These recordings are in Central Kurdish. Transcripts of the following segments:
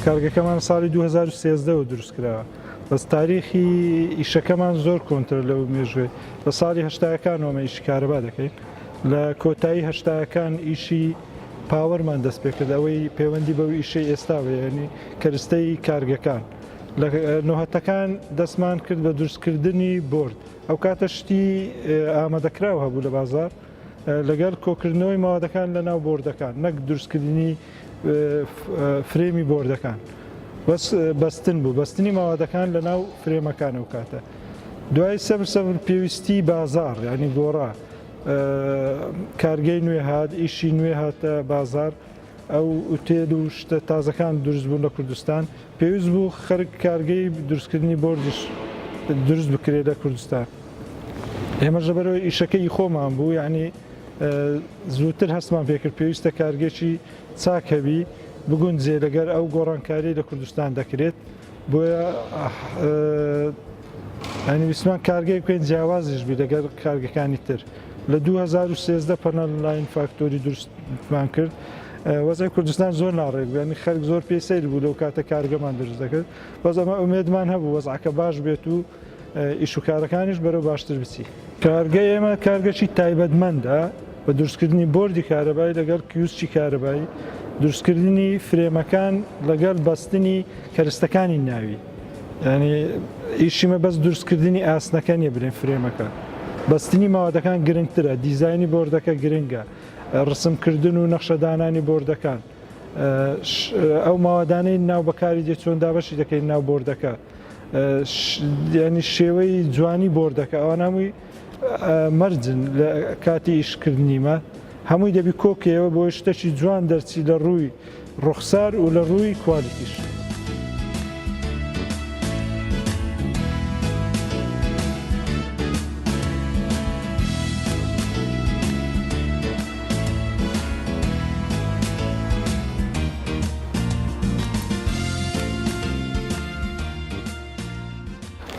کارگەکەمان ساڵی 2013 دروست کراوە بەس تاریخی ئیشەکەمان زۆر کۆنتتر لەو مێژوێ لە ساڵی هەشتاەکانەوەمە ئیشی کارەبا دەکەین لە کۆتایی هەشتاەکان ئیشی پاوەرمان دەست پێکرد ئەوەی پەیوەندی بەو ئیشەی ئێستاوە ینی کەرستەی کارگەکان لە نۆهەتەکان دەستمان کرد بە دروستکردنی بۆرد ئەو کاتە شتی ئامادەکراوە هەبوو لە بازار لەگەڵ کۆکردنەوەی ماوەدەکان لە ناو بۆردەکان نەک دروستکردنی فرێمی بۆردەکان بەستن بوو بەستنی ماوەدەکان لە ناو فرێمەکان ئەو کاتە دوای سەبر پێویستی بازار ینی گۆڕا کارگەی نوێ هات ئیشی نوێ هاتە بازار ئەو ئوتێل و شتە تازەکان دروست بوون لە کوردستان پێویست بوو خەرک کارگەی دروستکردنی بۆردش دروست بکرێت لە کوردستان ئێمەش لەبەرەوەی ئیشەکەی خۆمان بوو یعنی زووتر هەستمان پێکرد پێویستە کارگەشی چاک هەبی بگونجێ لەگەر ئەو گۆڕانکاری لە کوردستان دەکرێت بۆیە ئەنی ویسمان کارگەی بکەین جیاوازیش بی لەگەر کارگەکانی تر لە 2013 پەنەل لاین فاکتۆری دروستمان کرد وەزای کوردستان زۆر ناڕێک ینی خەرک زۆر پێی سەیر بوو لەو کاتە کارگەمان دروست دەکرد بەس ئەمە ئومێدمان هەبوو وەزعەکە باش بێت و ئیشوکارەکانیش بەرەو باشتر بچی کارگەی ئێمە کارگەشی تایبەتمەندە بە دروستکردنی بۆردی کارەبایی لەگەڵ کیوسچی کارەبایی دروستکردنی فرێمەکان لەگەڵ بەستنی کەرستەکانی ناوی ینی ئیشیمە بەس دروستکردنی ئاسنەکە نیە برێن فرێمەکە بەستنی ماوەدەکان گرنگترە دیزایانی بۆردەکە گرنگە ڕسمکردن و نەخشەدانانی بۆردەکان ئەو ماوەدانەی ناو بەکاری دێت چۆن دابەشی دەکەین ناو بۆردەکە ینی شێوەی جوانی بۆردەکە ئەوان هەمووی مەرجن لە کاتی ئیشکردنیمە هەمووی دەبی کۆکەوە بۆ شتێکی جوان دەرچی لە ڕووی ڕوخسار و لە ڕووی کوالیتیش.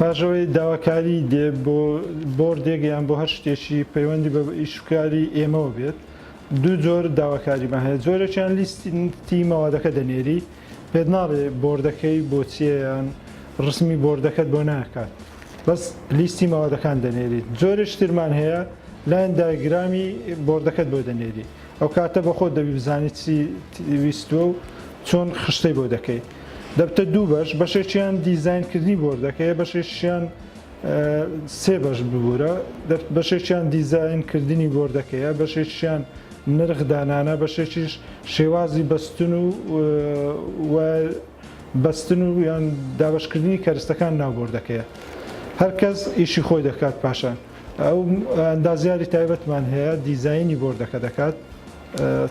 پاشەوەی داواکاری دێ بۆ بۆردێک یان بۆ هەر شتێکی پەیوەندی بە ئیشکاری ئێمەوە بێت دوو جۆر داواکاریمان هەیە جۆرێکیان لیستی ماوەدەکە دەنێری پێت ناڵێ بۆردەکەی بۆچیە یان ڕسمی بۆردەکەت بۆ ناکات بەس لیستی ماوەدەکان دەنێری جۆرێک ترمان هەیە لایەن دایگرامی بۆردەکەت بۆ دەنێری ئەو کاتە بە خۆت دەبی بزانیت چی ویستووە و چۆن خشتەی بۆ دەکەی دەبتە دوو بەشێکیان دیزاینکردنی بۆردەکەیە بەشێکیان سێ بەش ببوورە بەشێکیان دیزاینکردنی بۆردەکەیە بەشێکیان نرخ دانانە بەشێکیش شێوازی بەستن و یان دابشکردنی کەرستەکان ناو بۆردەکەیە هەر کەس ئیشی خۆی دەکات پاشان ئەو ئەندازیاری تایبەتمان هەیە دیزاینی بۆردەکە دەکات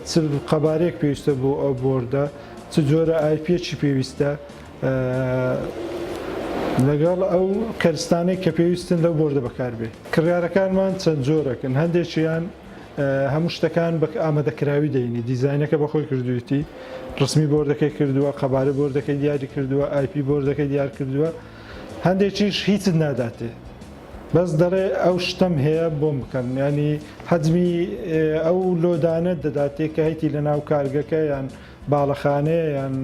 چ قەبارەیەک پێویستە بۆ ئەو بۆردە چ جۆرە ئایپێکی پێویستە لەگەڵ ئەو کەرستانەی کە پێویستن لەو بۆردە بەکاربێ کڕیارەکانمان چەند جۆرەکەن هەندێکیان هەموو شتەکان بە ئامادەکراوی دەینی دیزاینەکە بەخۆی کردوویەتی ڕسمی بۆردەکەی کردووە قەبارە بۆردەکەی دیاری کردووە ئایپی بۆردەکەی دیار کردووە هەندێکیش هیچت ناداتێ بەس دەڵێ ئەو شتەم هەیە بۆم بکەن ینی حەجمی ئەو لۆدانە دەداتێ کە هەیتی لە ناو کارگەکە یان باڵەخانەیە یان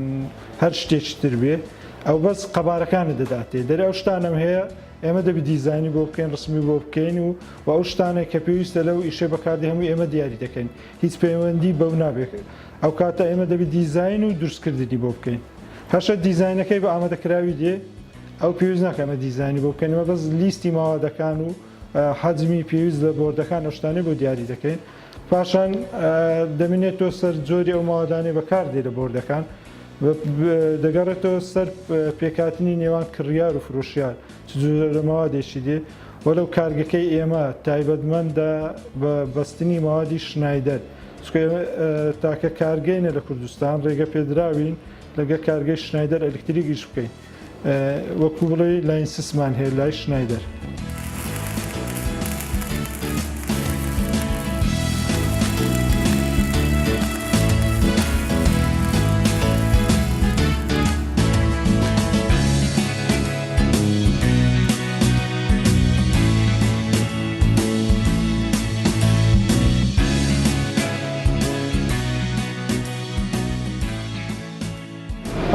هەر شتێکی تر بێ ئەو بەس قەبارەکانە دەداتێ دەرێ ئەو شتانم هەیە ئێمە دەبی دیزانی بۆ بکەین ڕسمی بۆ بکەین و ئەو شتانێک کە پێویستە لەو ئیشە بەکاردی هەمووی ئێمە دیاری دەکەین هیچ پەیوەندی بەو نابێت ئەو کاتە ئێمە دەبی دیزاین و دروستکردنی بۆ بکەین هەشە دیزاینەکەی بە ئامادەکراوی دێ ئەو پێویست ناکەمە دیزانی بۆ بکەینەوە بەس لیستی ماوەدەکان و حەجمی پێویست لە بۆردەکان ئەو شتانەی بۆ دیاری دەکەین پاشان دەمێنێتەوە سەر جۆری ئەو ماوەدانەی بەکاردێ لە بۆردەکان دەگەڕێتەوە سەر پێکاتنی نێوان کڕیار و فرۆشیار چ جۆرە ماوادێکی دێ وەلەو کارگەکەی ئێمە تایبەتمەندە بە بەستنی ماوادی شنایدەر تاکە کارگەینە لە کوردستان ڕێگە پێدراوین لەگە کارگەی شنایدەر ئەلکتریکیش بکەین وەکو بڵێ لاینسسمان هەیە لای شنایدەر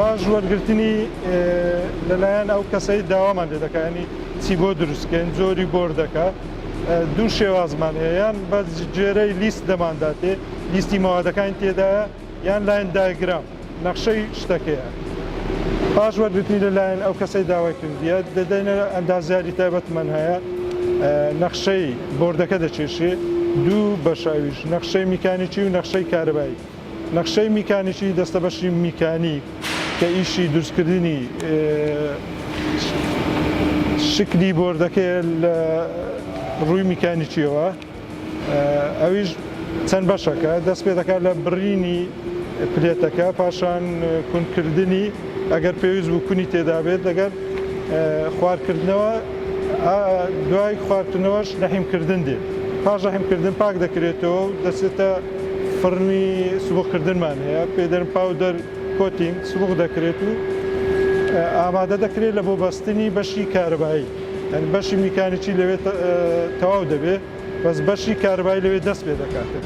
پاش وەرگرتنی لەلایەن ئەو کەسەی داوامان لێ دەکات ینی چی بۆ دروستکەین زۆری بۆردەکە دوو شێوازمان هەیە یان بە جێرەی لیست دەمانداتێ لیستی ماوادەکانی تێدایە یان لاین دایگرام نەخشەی شتەکەیە پاش وەرگرتنی لەلایەن ئەو کەسەی داوای کردیە دەدەینە ئەندازیاری تایبەتمان هەیە نەخشەی بۆردەکە دەچێشێ دوو بەشاویش نەخشەی میکانیکی و نەخشەی کارەبایی نەخشەی میکانیکی دەستە بەشی میکانیک کە ئیشی دروستکردنی شکلی بۆردەکەی لە ڕووی میکانیکیەوە ئەویش چەند بەشەکە دەست پێ دەکات لە بڕینی پلێتەکە پاشان کونکردنی ئەگەر پێویست بوو کونی تێدا بێت لەگەر خواردکردنەوە دوای خواردنەوەش لەحیمکردن دێت پاش لەحیمکردن پاک دەکرێتەوە و دەچێتە فڕنی سبووکردنمان هەیە پێدەرم پاودەر کۆتینگ سبووق دەکرێت و ئامادە دەکرێت لە بۆ بەستنی بەشی کارەبایی ئەن بەشی میکانیکی لەوێ تەواو دەبێت بەس بەشی کارەبایی لەوێ دەست پێ دەکاتێت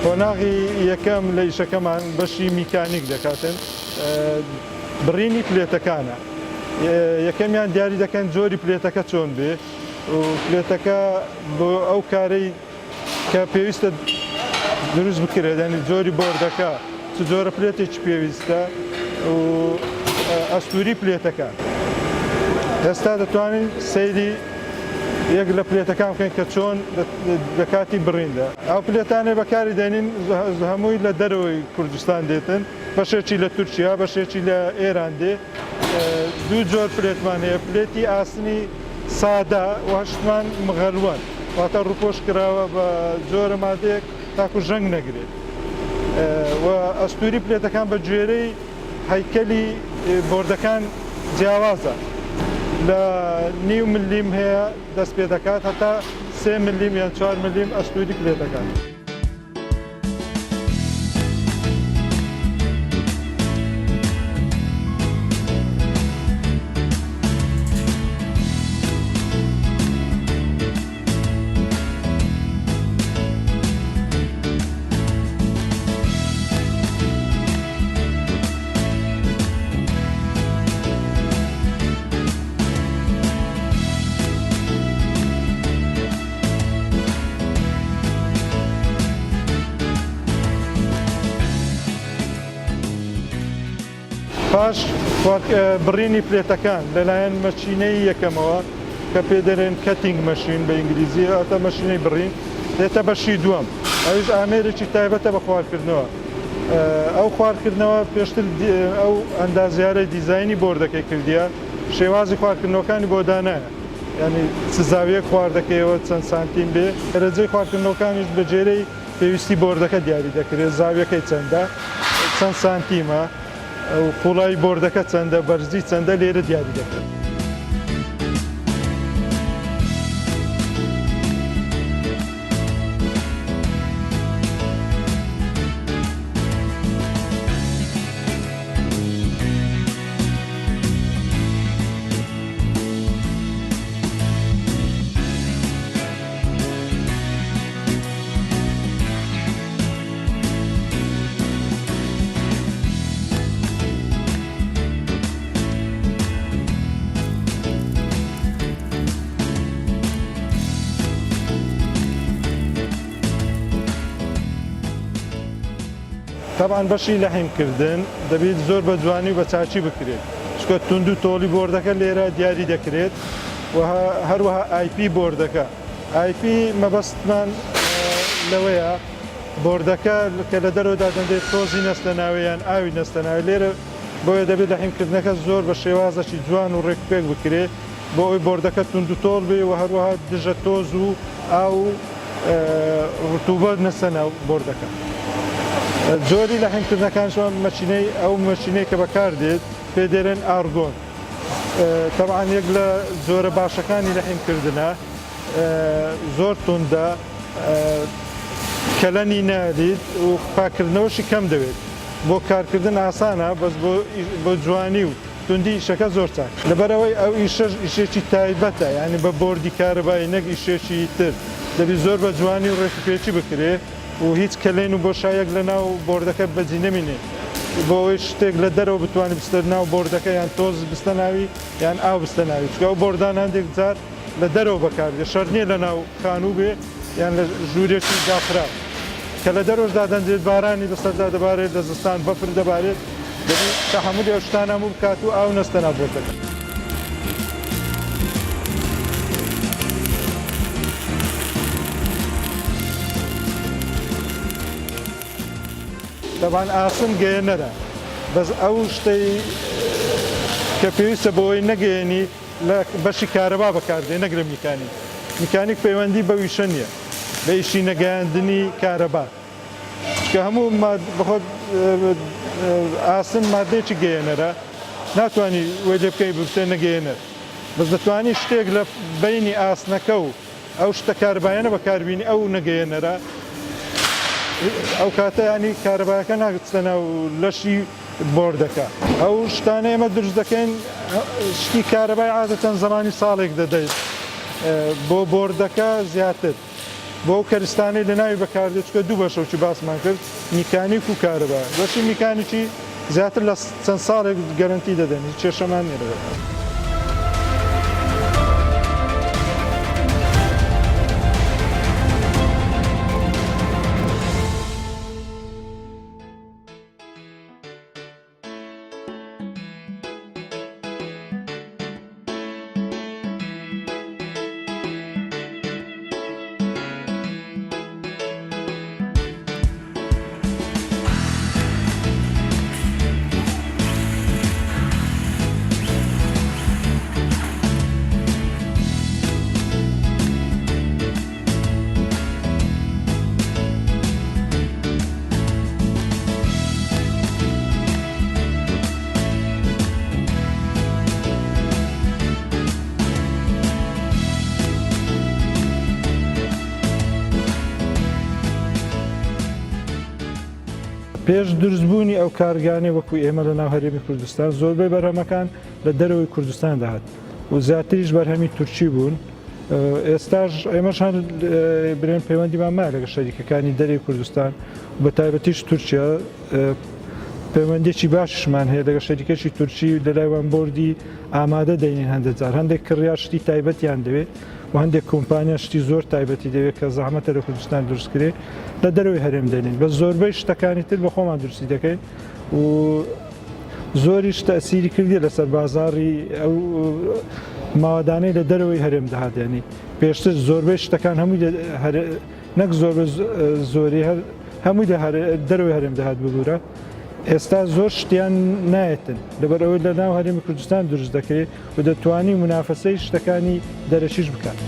قۆناغی یەکەم لە ئیشەکەمان بەشی میکانیک دەکاتن بڕینی پلێتەکانە یەکەمیان دیاری دەکەن جۆری پلێتەکە چۆن بێ و پلێتەکە بۆ ئەو کارەی کە پێویستە دروست بکرێت ینی جۆری بۆردەکە چ جۆرە پلێتێکی پێویستە و ئەستوری پلێتەکە ئێستا دەتوانین سەیری یەک لە پلێتەکان بکەین کە چۆن لە کاتی بڕیندا ئەو پلێتانێ بەکاری دێنین هەمووی لە دەرەوەی کوردستان دێتن بەشێکی لە تورکیا بەشێکی لە ئێران دێ دوو جۆر پلێتمان هەیە پلێتی ئاسنی سادا و هەشتمان مغەلوان واتە ڕووپۆش کراوە بە جۆرە مادەیەک تاکو ژەنگ نەگرێت و ئەستوری پلێتەکان بە گوێرەی هەیکەلی بۆردەکان جیاوازە لە نیو ملیم هەیە دەست پێ دەکات هەتا 3 ملیم یان 4 ملیم ئەستوری پلێتەکان پاش بڕینی پلێتەکان لەلایەن مەشینەی یەکەمەوە کە پێدەرێن کەتینگ مەشین بە ئینگلیزی ئەوتە مەشینەی بڕین دێتە بەشی دووەم ئەویش ئامێرێکی تایبەتە بە خواردکردنەوە ئەو خواردکردنەوە پێشتر ئەو ئەندازیارە دیزایانی بۆردەکەی کردیە شێوازی خواردکردنەوەکانی بۆ دانایە ینی چ زاویە خواردەکەیەوە چەند سانتیم بێ دەرەجەی خواردکردنەوەکانیش بە جێرەی پێویستی بۆردەکە دیاری دەکرێت زاویەکەی چەندە چەند سانتیمە ئەو قوڵای بۆردەکە چەندە بەرزی چەندە لێرە دیاری دەکرێت طبعا بەشی لەحیمکردن دەبێت زۆر بە جوانی و بە چاچی بکرێت چکە تونند و تۆڵی بۆردەکە لێرە دیاری دەکرێت و هەروەها آیپی بۆردەکە آیپی مەبەستمان لەوەیە بۆردەکە کە لە دەرەوەدا دەندێت تۆزی نەستە ناوەیان ئاوی نەستە ناوێت لێرە بۆیە دەبێت لەحیمکردنەکە زۆر بە شێوازەکی جوان و ڕێکپێک بکرێت بۆ ئەوی بۆردەکە تونند و تۆڵ بێ و هەروەها دژە تۆز و ئاو ڕتوبەت نەستە ناو بۆردەکە زۆری لە هەنگکردنەکانشمان مەشینەی ئەو مەشینەی کە بەکاردێت پێ دێرێن ئارگۆن. طبعاً یەک لە زۆرە باشەکانی لە هەنگکردنە زۆر توندە، کەلەنی نادیت و پاکردنەوەشی کەم دەوێت. بۆ کارکردن ئاسانە، بەس بۆ جوانی و توندی ئیشەکە زۆر چاک. لەبەرەوەی ئەو ئیشێکی تایبەتە، یعنی بە بۆردی کارەبایی نەک ئیشێکی تر. دەبی زۆر بە جوانی و ڕێکپێکی بکرێ و هیچ کەلێن و بۆشایەک لە ناو بۆردەکە بەجی نەمینێ. بۆ ئەوەی شتێک لە دەرەوە بتوانانی بستە ناو بۆردەکە، یان تۆز بستە ناوی یان ئاو بستە ناوی. چکە ئەو بۆردان هەندێک جار لە دەرەوە بەکاردێ، شەر نییە لە ناو خانوو بێ یان لە ژوورێکی داخرا کە لە دەرۆژدا دەنجێت بارانی بەسەردا دەبارێت، لە زستان بەفر دەبارێت. دەبی تەحەمولی ئەو شتانە هەموو بکات و ئاو نەستە ناو بۆردەکە. طبعاً ئاسن گەیەنەرە، بەس ئەو شتەی کە پێویستە بۆەوەی نەگەیەنی لە بەشی کارەبا بەکاردێ، نەک لە میکانیک. میکانیک پەیوەندی بە ویشە نییە، بە ئیشی نەگەیاندنی کارەبا. چکە هەموو بەخۆت ئاسن مادەیەکی گەیەنەرە، ناتوانانی وێ لێ بکەی ببتێ نەگەیەنەر. بەس دەتوانی شتێک لە بینی ئاسنەکە و ئەو شتە کارەبایانە بەکاربیینی ئەو نەگەیەنەرە، ئەو کاتە ینی کارەبایەکە ناگەچتە ناو لەشی بۆردەکە. ئەو شتانە ئێمە دروست دەکەین، شتی کارەبای عادەتەن زمانی ساڵێک دەدەیت بۆ بۆردەکە زیاتر. بۆ ئەو کەرستانەی لە ناوی بەکاردێت، چکە دوو بەشەوکی باسمان کرد، میکانیک و کارەبا. بەشی میکانیکی زیاتر لە چەند ساڵێک گەرنتی دەدەن، هیچ کێشەمان نیە. پێش دروستبوونی ئەو کارگانەی وەکو ئێمە لە ناو هەرێمی کوردستان، زۆربەی بەرهەمەکان لە دەرەوەی کوردستان داهات و زیاتریش بەرهەمی تورکی بوون. ئێستاش ئێمەش هەر برێن پەیوەندیمان مایە لەگە شەریکەکانی دەرەوەی کوردستان و بە تایبەتیش تورکیا. پەیوەندێکی باششمان هەیە لەگە شەریکەشی تورکی، لەلایوان بۆردی ئامادە دەینین هەندێک جار. هەندێک کڕیا شتی تایبەتیان دەوێت و هەندێک کۆمپانیا شتی زۆر تایبەتی دەوێت کە زەحمەتە لە کوردستان دروستکرێ، لە دەرەوەی هەرێم دێنین. بە زۆربەی شتەکانی تر بە خۆمان دروستی دەکەین و زۆریش تەسیری کردی لەسەر بازاڕی ئەو ماوەدانەی لە دەرەوەی هەرێم دەهاتێنی. پێشتر زۆربەی شتەکان هەمووی نەک زۆری هەمووی دەرەوەی هەرێم دەهات ببوورە. ئێستا زۆر شتیان نایەتن، لەبەرەوەی لە ناو هەرێمی کوردستان دروست دەکرێت و دەتوانی منافەسەی شتەکانی دەرەشیش بکات.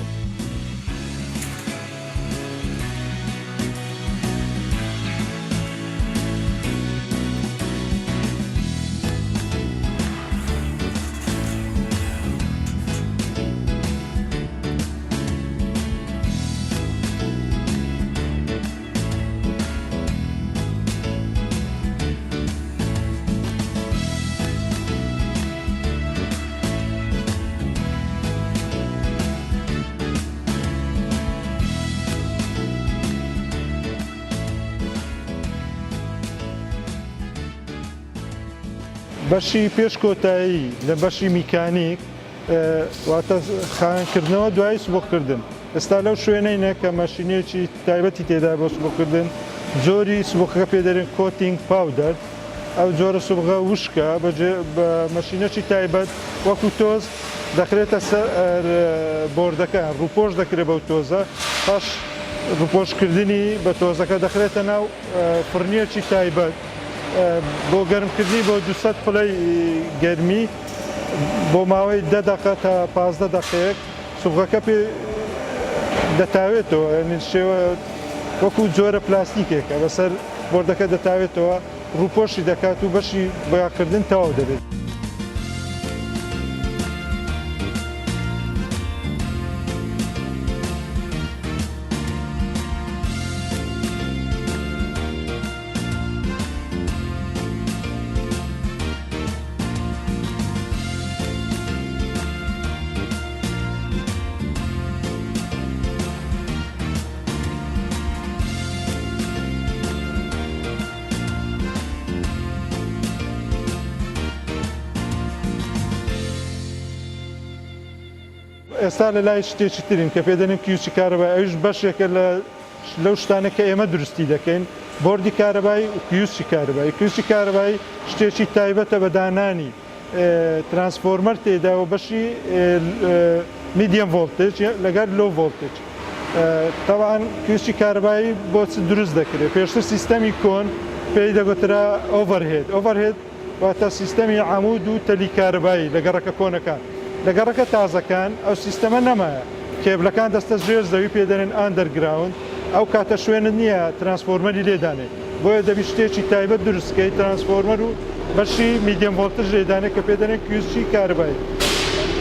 بەشی پێش کۆتایی لە بەشی میکانیک واتە خانکردنەوە دوای سبۆکردن. ئێستا لەو شوێنەینە کە ماشینێکی تایبەتی تێدا بۆ سبۆکردن، جۆری سبۆکەکە پێدەرێن کۆتینگ پاودەر. ئەو جۆرە سوبغە وشکە بە ماشینەکی تایبەت وەکو تۆز دەخرێتە سەر بۆردەکە، ڕووپۆش دەکرێت بەو تۆزە. پاش ڕووپۆشکردنی بە تۆزەکە دەخرێتە ناو فڕنیەکی تایبەت بۆ گەرمکردنی بۆ 200 پلەی گەرمی بۆ ماوەی 10 دقیقە تا 15 دقیقەیەک سوبغەکە پێ دەتاوێتەوە. شێوە وەکو جۆرە پلاستیکێکە بەسەر داشبۆردەکە دەتاوێتەوە ڕووپۆشی دەکات و بەشی بۆیاکردن تەواو دەبێت. ئێستا لە لای شتێکی ترین کە پێدەنێن کیوسی کارەبای ئەوش بەشێکە لەو شتانە کە ئێمە دروستی دەکەین بۆردی کارەبایی و کیوسی کارەبایی. کیوسی کارەبایی شتێکی تایبەتە بە دانانی ترانسفۆرمەر تێدا و بەشی میدیەم ڤۆڵتێج لەگەر لۆ ڤۆڵتێج. تەواان کیوسی کارەبایی بۆ چ دروست دەکرێت. پێشتر سیستەمی کۆن پێی دەگوترا ئۆڤەرهێد. ئۆڤەرهێد واتە سیستەمی عەمود و تەلی کارەبایی لە گەڕەکە کۆنەکان. لە گەڕەکە تازەکان ئەو سیستەمە نەمایە کێبلەکان دەستە ژێر زەوی پێدەنێن ئاندەرگراوند ئەو کاتە شوێنت نییە ترانسفۆرمەری لێدانێت بۆیە دەبی شتێکی تایبەت دروستکەی ترانسفۆرمەر و بەشی میدیەم ڤۆڵتژ لێدانێت کە پێدەنێن کیوسی کارەبایی.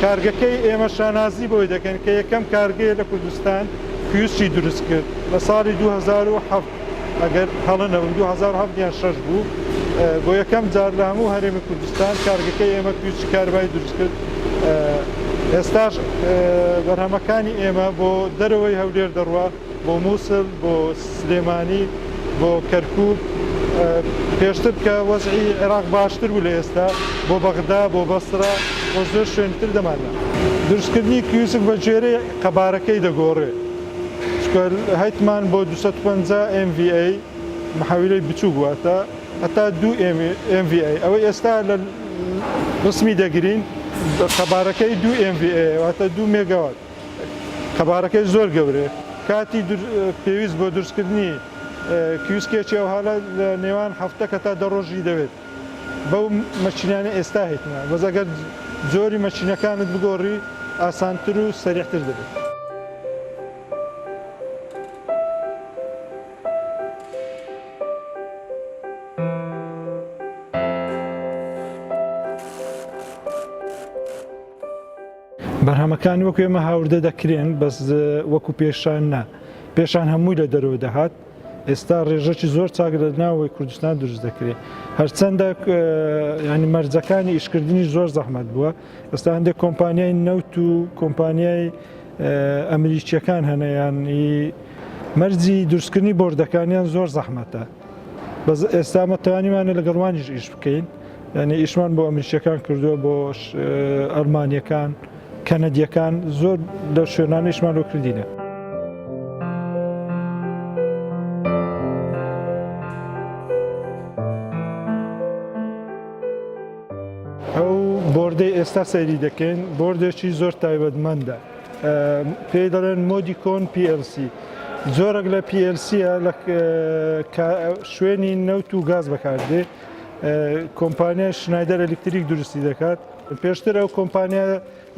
کارگەکەی ئێمە شانازی بۆی دەکەن کە یەکەم کارگەیە لە کوردستان کیوسی دروست کرد لە ساڵی 2007 ئەگەر هەڵەنەوە 2007 یان 6 بوو بۆ یەکەم جار لە هەموو هەرێمی کوردستان کارگەکەی ئێمە کیوسی کارەبایی دروست کرد. ئێستاش بەرهەمەکانی ئێمە بۆ دەرەوەی هەولێر دەڕوا بۆ مووسڵ بۆ سلێمانی بۆ کەرکووک پێشتر کە وەزعی عێراق باشتر بوو لە ئێستا بۆ بەغدا بۆ بەسرا بۆ زۆر شوێنتر دەمانە. دروستکردنی کیوسک بە جێرەی قەبارەکەی دەگۆڕێ هەیتمان بۆ 250 MVA محاویلەی بچوو بواتە هەتا 2 MVA ئەوەی ئێستا لە ڕسمی دەگرین قەبارەکەی 2 MVA واتە 2 مێگاوات. قەبارەکەی زۆر گەورێ کاتی پێویست بۆ دروستکردنی کیوسکێکی ئەوهالە لە نێوان هەفتە تا 10 ڕۆژی دەوێت. بەو مەچینانە ئێستا هێتنە بەس ئەگەر جۆری مەچینەکانت بگۆڕی ئاسانتر و سەریحتر دەبێت. بەرهەمەکانی وەکو ئێمە هاوردە دەکرێن بەس وەکو پێشان نا پێشان هەمووی لە دەرەوە دەهات. ئێستا ڕێژەکی زۆر چاک لە ناوەوەی کوردستان دروست دەکرێت. هەرچەندە ینی مەرجەکانی ئیشکردنی زۆر زەحمەت بووە. ئێستا هەندێک کۆمپانیای نەوت و کۆمپانیای ئەمریکیەکان هەنەیانی مەرجی دروستکردنی بۆردەکانیان زۆر زەحمەتە. بەس ئێستا مەتوانیمانە لەگەڵوانیش ئیش بکەین. ینی ئیشمان بۆ ئەمریکیەکان کردووە بۆ ئەڵمانیەکان کەنەدیەکان زۆر لە شوێنانیشمان بۆ کردینە. ئەو بۆردەی ئێستا سەیری دەکەین بۆردێکی زۆر تایبەتمەندە پێی دەڵێن مۆدیکۆن PLC. زۆرێک لە PLCە لە شوێنی نەوت و گاز بەکاردێ. کۆمپانیای شنایدەر ئەلکتریک دروستی دەکات. پێشتر ئەو کۆمپانیا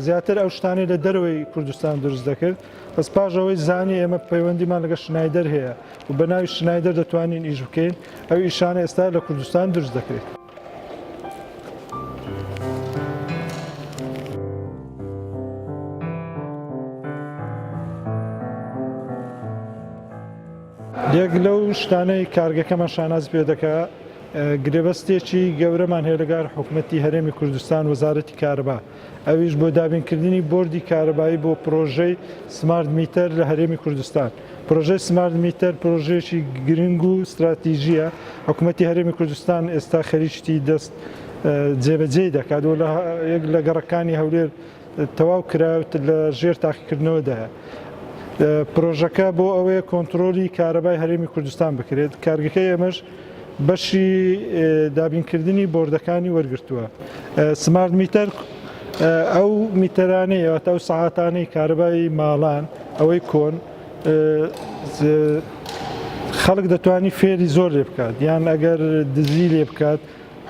زیاتر ئەو شتانی لە دەرەوەی کوردستان دروست دەکرد. بەس پاژەوەی زانی ئێمە پەیوەندیمان لەگە شنایدەر هەیە و بە ناوی شنایدەر دەتوانین ئیش بکەین. ئەو ئیشانە ئێستا لە کوردستان دروست دەکرێت. یەک لەو شتانەی کارگەکەمان شاناز پێ دەکات گرێبەستێکی گەورەمان هەیە لەگەڵ حکوومەتی هەرێمی کوردستان وەزارەتی کارەبا. ئەویش بۆ دابینکردنی بۆردی کارەبایی بۆ پرۆژەی سمارت میتەر لە هەرێمی کوردستان. پرۆژەی سمارت میتەر پرۆژەیەکی گرنگ و استراتیژیە. حکوومەتی هەرێمی کوردستان ئێستا خەریکی دەست جێبەجێ دەکات و یەک لە گەڕەکانی هەولێر تەواو کراوت لە ژێر تاقیکردنەوەدایە. پرۆژەکە بۆ ئەوەیە کۆنتترۆلی کارەبای هەرێمی کوردستان بکرێت. کارگەکەی ئەمەش بەشی دابینکردنی بۆردەکانی وەرگرتووە. سمارت میتەر ئەو میتەرانەیەوە ئەو سەعاتانەی کارەبای ماڵان ئەوەی کۆن خەڵک دەتوانانی فێری زۆر لێ بکات یان ئەگەر دزی لێ بکات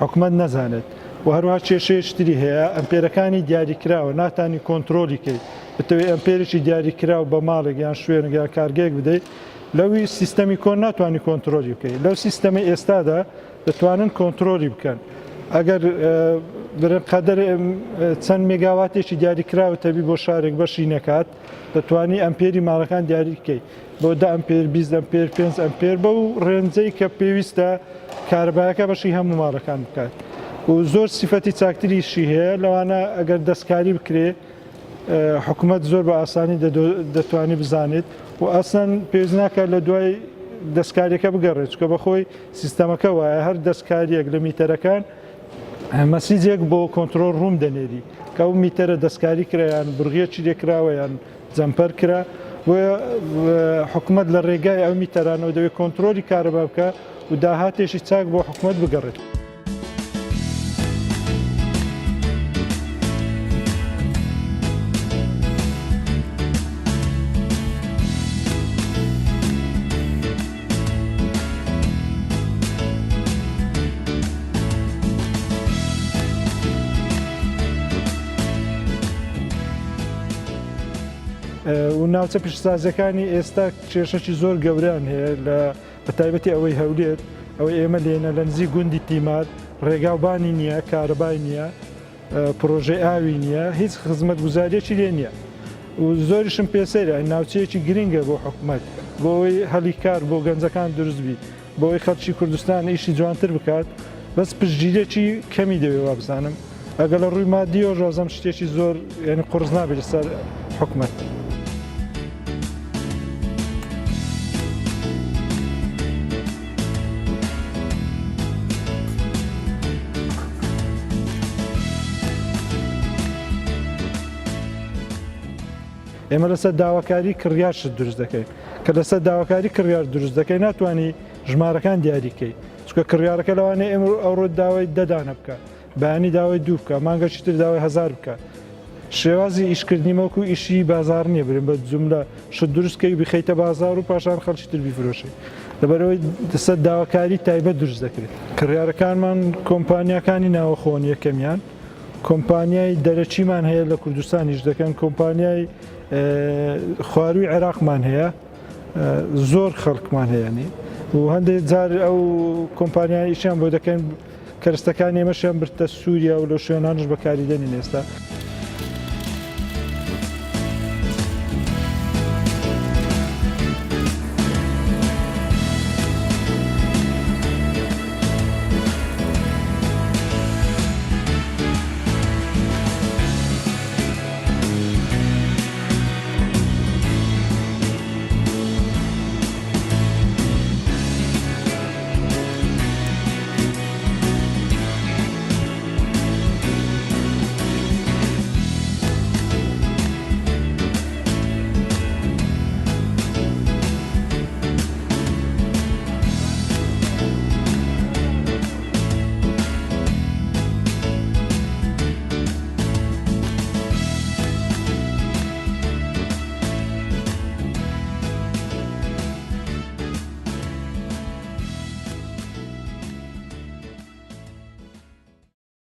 حکومەت نەزانێت و هەروها کێشەیەشتری هەیە ئەمپێرەکانی دیاریکراوە ناتانی کۆنتترۆلیکەی بتەوێت ئەمپێرێکی دیاریکراو بە ماڵێک یان شوێنێک یان کارگەیەک بدەیت لەوی سیستەمی کۆن ناتوانانی کۆنتترۆلی بکەیت لەو سیستەمی ئێستادا دەتوانن کۆنتترۆلی بکەن ئەگەر قەدەر چەند مێگاواتێکی دیاریکراوەتەبی بۆ شارێک بەشی نەکات دەتوانی ئەمپێری ماڵەکان دیاری بکەیت بۆ 10 ئەمپێر 20 ئەمپێر 5 ئەمپێر بەو ڕێنجەی کە پێویستە کارەبایەکە بەشی هەموو ماڵەکان بکات و زۆر سیفەتی چاکتریشی هەیە لەوانە ئەگەر دەستکاری بکرێ حکوومەت زۆر بە ئاسانی دەتوانێت بزانێت و ئەسەن پێویست ناکات لە دوای دەستکاریەکە بگەڕێت چکە بەخۆی سیستەمەکە وایە هەر دەستکاریەک لە میتەرەکان مەسیجێک بۆ کۆنتترۆل ڕوم دەنێری کە ئەو میتەرە دەستکاری کرایان بڕغیەکی لێکراوەیان جەمپەر کرا حکوومەت لە ڕێگای ئەو میتەرانەوە دەوێت کۆنتترۆلی کارەبا بکە و داهاتێکی چاک بۆ حکوومەت بگەڕێت. و ناوچە پیشسازەکانی ئێستا کێشەی زۆر گەوریان هەیە لە بەتایبەتی ئەوەی هەولێر ئەوەی ئێمە لێنە لە نزیک گوندی تیمار ڕێگاوبانی نییە کارەبای نییە پرۆژێ ئاوی نییە هیچ خزمەت گوزاریەکی لێ نییە و زۆریشم پێسەرە ناوچەیەکی گرنگە بۆ حکوومەت بۆ ئەوەی هەلی کار بۆ گەنجەکان دروستبی بۆ ئەوەی خەڵکی کوردستان ئیشی جوانتر بکات بەس پشتگیرێکی کەمی دەوێت وا بزانم ئەگەر لە ڕووی مادی و ڕۆزەم شتێکی زۆر یعنی قورس نابێت لەسەر حکوومەت. ئێمە لەسەر داواکاری کڕیار شت دروست دەکەین کە لەسەر داواکاری کڕیار دروست دەکەی ناتوانانی ژمارەکان دیاریکەی چکە کڕیارەکە لەوانەیە ئێمە ئەوڕۆ داوای دەدانە بکە بەیانی داوای دوو بکە مانگەشی تر داوای 1000 بکە شێوازی ئیشکردنیمەوەکو ئیشی بازار نییە برێن بە جملە شت دروستکەی بخەیتە بازار و پاشان خەڵکی تر بیفرۆشی لەبەرەوەی دەسەر داواکاری تایبەت دروست دەکرێت کڕیارەکانمان کۆمپانیاکانی ناوەخۆن یەکەمیان کۆمپانیای دەرەچیمان هەیە لە کوردستانیش دەکەن کۆمپانیای خواروی عێراقمان هەیە زۆر خەڵکمان هەیەنی و هەندێک جار ئەو کۆمپانیایشیان بۆ دەکەن کەرستەکان ئێمەشیان برتە سووریا و لە شوێنانش بەکاریدەنی ئێستا